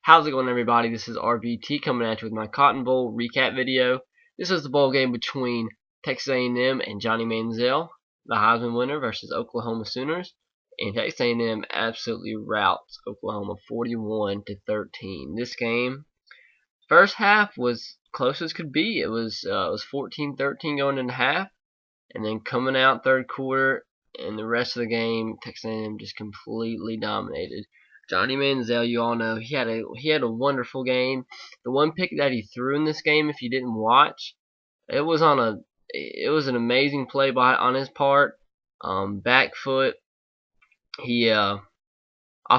How's it going, everybody? This is RBT coming at you with my Cotton Bowl recap video. This is the bowl game between Texas A&M and Johnny Manziel, the Heisman winner, versus Oklahoma Sooners. And Texas A&M absolutely routs Oklahoma 41-13. This game, first half was close as could be. It was 14-13 going into half, and then coming out third quarter and the rest of the game, Texas A&M just completely dominated. Johnny Manziel, you all know, he had a wonderful game. The one pick that he threw in this game, if you didn't watch, it was an amazing play on his part. Back foot, he off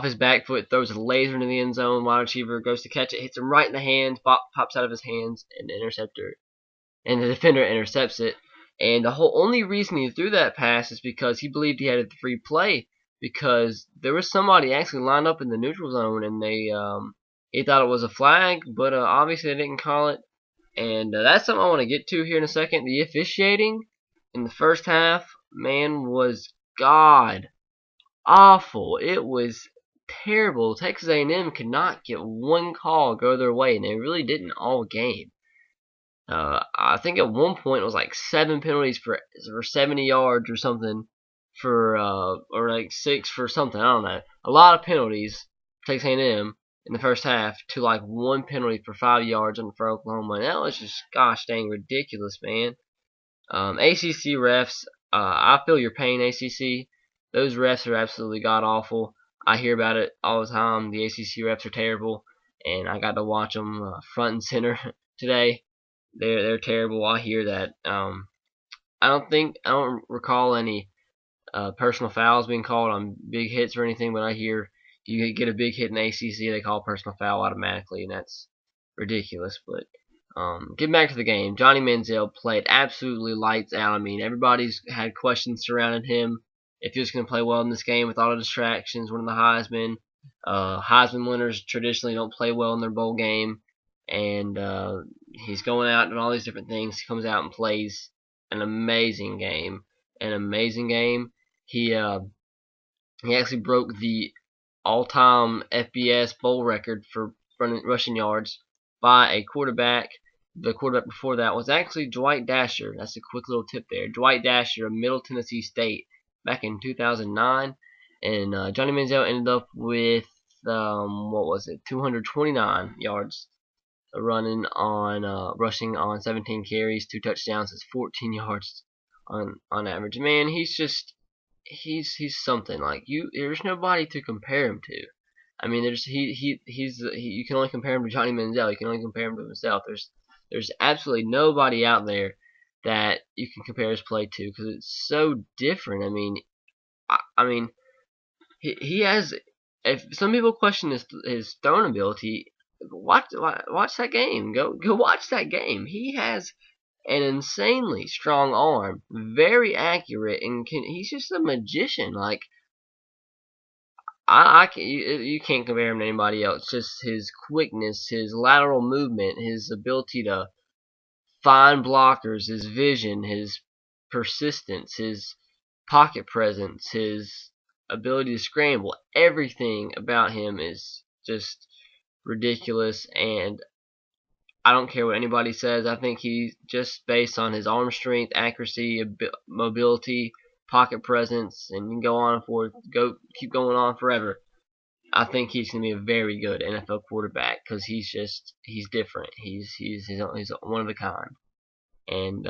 his back foot throws a laser into the end zone. Wide receiver goes to catch it, hits him right in the hands, pops out of his hands, and the defender intercepts it. And the only reason he threw that pass is because he believed he had a free play, because there was somebody actually lined up in the neutral zone, and he thought it was a flag, but obviously they didn't call it. And that's something I want to get to here in a second. The officiating in the first half, man, was god awful. It was terrible. Texas A&M could not get one call go their way, and they really didn't all game. I think at one point it was like 7 penalties for 70 yards or something, or like 6 for something. I don't know. A lot of penalties for Texas A&M in the first half to like 1 penalty for 5 yards for Oklahoma. And that was just gosh dang ridiculous, man. ACC refs, I feel your pain, ACC. Those refs are absolutely god awful. I hear about it all the time. The ACC refs are terrible, and I got to watch them front and center today. They're terrible. I hear that. I don't recall any personal fouls being called on big hits or anything, but I hear you get a big hit in the ACC, they call personal foul automatically, and that's ridiculous. But getting back to the game, Johnny Manziel played absolutely lights out. I mean, everybody's had questions surrounding him if he was going to play well in this game with all the distractions, winning the Heisman. Heisman winners traditionally don't play well in their bowl game, and he's going out and all these different things. He comes out and plays an amazing game. He actually broke the all-time FBS bowl record for rushing yards by a quarterback. The quarterback before that was actually Dwight Dasher. That's a quick little tip there. Dwight Dasher of Middle Tennessee State back in 2009. And Johnny Manziel ended up with, 229 yards rushing on 17 carries, 2 touchdowns. It's 14 yards on average. Man, he's something. Like, there's nobody to compare him to. I mean, you can only compare him to Johnny Manziel. You can only compare him to himself. There's absolutely nobody out there that you can compare his play to, because it's so different. I mean, he has. If some people question his throwing ability, watch that game. Go watch that game. He has an insanely strong arm, very accurate, and he's just a magician. Like, you can't compare him to anybody else. Just his quickness, his lateral movement, his ability to find blockers, his vision, his persistence, his pocket presence, his ability to scramble. Everything about him is just ridiculous, and I don't care what anybody says. I think he's just based on his arm strength, accuracy, mobility, pocket presence, and you can keep going on forever. I think he's going to be a very good NFL quarterback, because he's different. He's one of a kind. And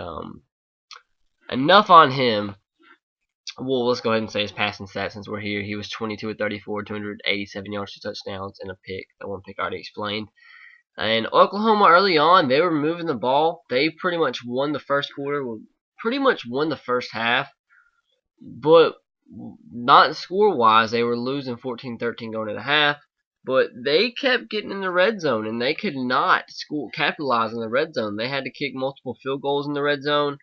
enough on him. Well, let's go ahead and say his passing stats since we're here. He was 22 of 34, 287 yards, 2 touchdowns, and a pick. That one pick I already explained. And Oklahoma early on, they were moving the ball. They pretty much won the first quarter, pretty much won the first half, but not score-wise. They were losing 14-13 going into half, but they kept getting in the red zone, and they could not capitalize in the red zone. They had to kick multiple field goals in the red zone.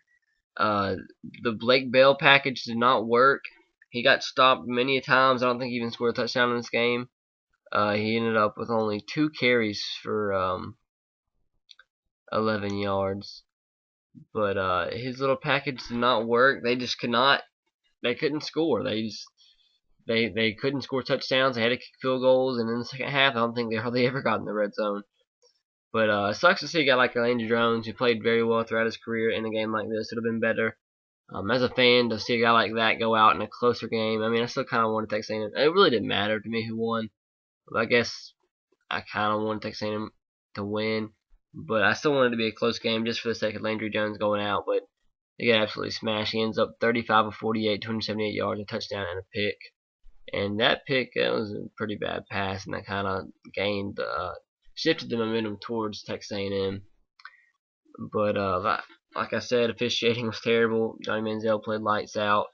The Blake Bell package did not work. He got stopped many times. I don't think he even scored a touchdown in this game. He ended up with only 2 carries for 11 yards. But his little package did not work. They just couldn't score. they couldn't score touchdowns. They had to kick field goals, and in the second half, I don't think they hardly ever got in the red zone. But it sucks to see a guy like Landry Jones, who played very well throughout his career, in a game like this. It would have been better. As a fan, to see a guy like that go out in a closer game, I mean, I still kind of wanted Texas A&M. It really didn't matter to me who won. But I guess I kind of wanted Texas A&M to win. But I still wanted it to be a close game just for the sake of Landry Jones going out. But he got absolutely smashed. He ends up 35 of 48, 278 yards, a touchdown, and a pick. And that pick, that was a pretty bad pass, and that kind of shifted the momentum towards Texas A&M. But like I said, officiating was terrible. Johnny Manziel played lights out.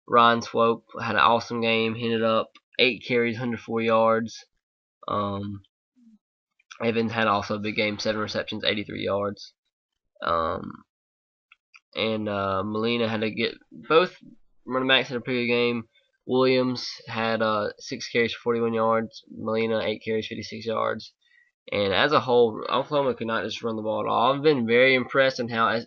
Ryan Swope had an awesome game. He ended up 8 carries, 104 yards. Evans had also a big game, 7 receptions, 83 yards. Molina had to get both running backs had a pretty good game. Williams had 6 carries for 41 yards. Molina 8 carries, 56 yards. And as a whole, Oklahoma could not just run the ball at all. I've been very impressed in how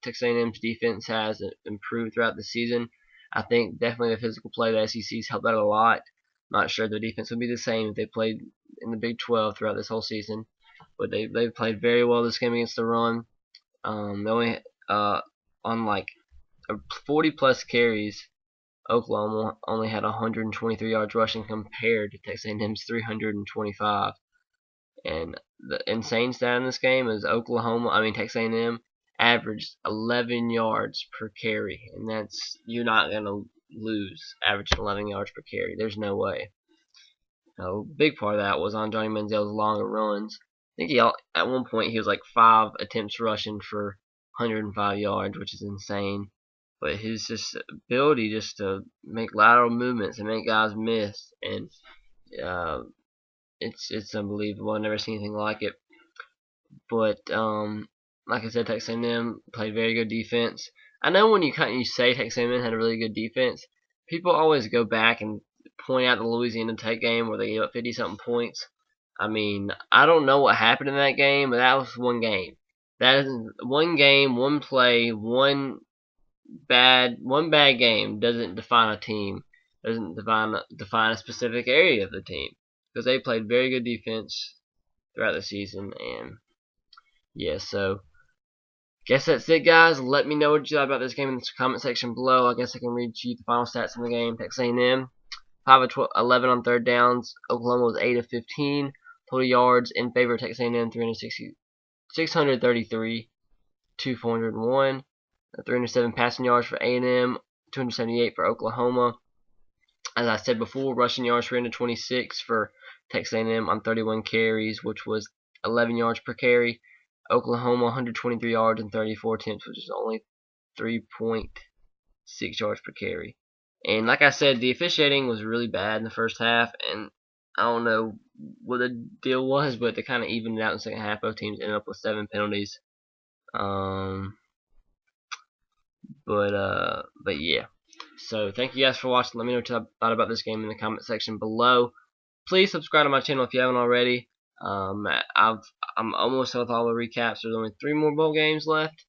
Texas A&M's defense has improved throughout the season. I think definitely the physical play of the SEC's helped out a lot. Not sure the defense would be the same if they played in the Big 12 throughout this whole season, but they played very well this game against the run. They only on like 40 plus carries, Oklahoma only had 123 yards rushing compared to Texas A&M's 325. And the insane stat in this game is Texas A&M averaged 11 yards per carry, and that's, you're not gonna lose averaging 11 yards per carry. There's no way. A big part of that was on Johnny Manziel's longer runs. I think at one point he was like 5 attempts rushing for 105 yards, which is insane. But his just ability just to make lateral movements and make guys miss, and it's unbelievable. I've never seen anything like it. But like I said, Texas A&M played very good defense. I know when you say Texas A&M had a really good defense, people always go back and point out the Louisiana Tech game where they gave up 50-something points. I mean, I don't know what happened in that game, but that was one game. That is one game, one play, one bad game doesn't define a team. Doesn't define a specific area of the team, because they played very good defense throughout the season. And yeah, so guess that's it, guys. Let me know what you thought about this game in the comment section below. I guess I can read to you the final stats in the game. Texas A&M 5 of 11 on third downs. Oklahoma was 8 of 15. Total yards in favor of Texas A&M 633 to 401. 307 passing yards for A&M, 278 for Oklahoma. As I said before, rushing yards 326 for Texas A&M on 31 carries, which was 11 yards per carry. Oklahoma 123 yards and 34 attempts, which is only 3.6 yards per carry. And like I said, the officiating was really bad in the first half, and I don't know what the deal was, but they kind of evened it out in the second half. Both teams ended up with 7 penalties. But yeah. So thank you guys for watching. Let me know what you thought about this game in the comment section below. Please subscribe to my channel if you haven't already. I'm almost done with all the recaps. There's only 3 more bowl games left.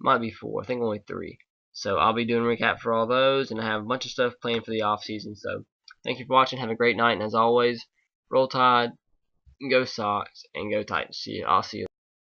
Might be 4. I think only 3. So I'll be doing a recap for all those, and I have a bunch of stuff planned for the off season. So thank you for watching. Have a great night, and as always, roll Tide, go Sox, and go Titans. I'll see you.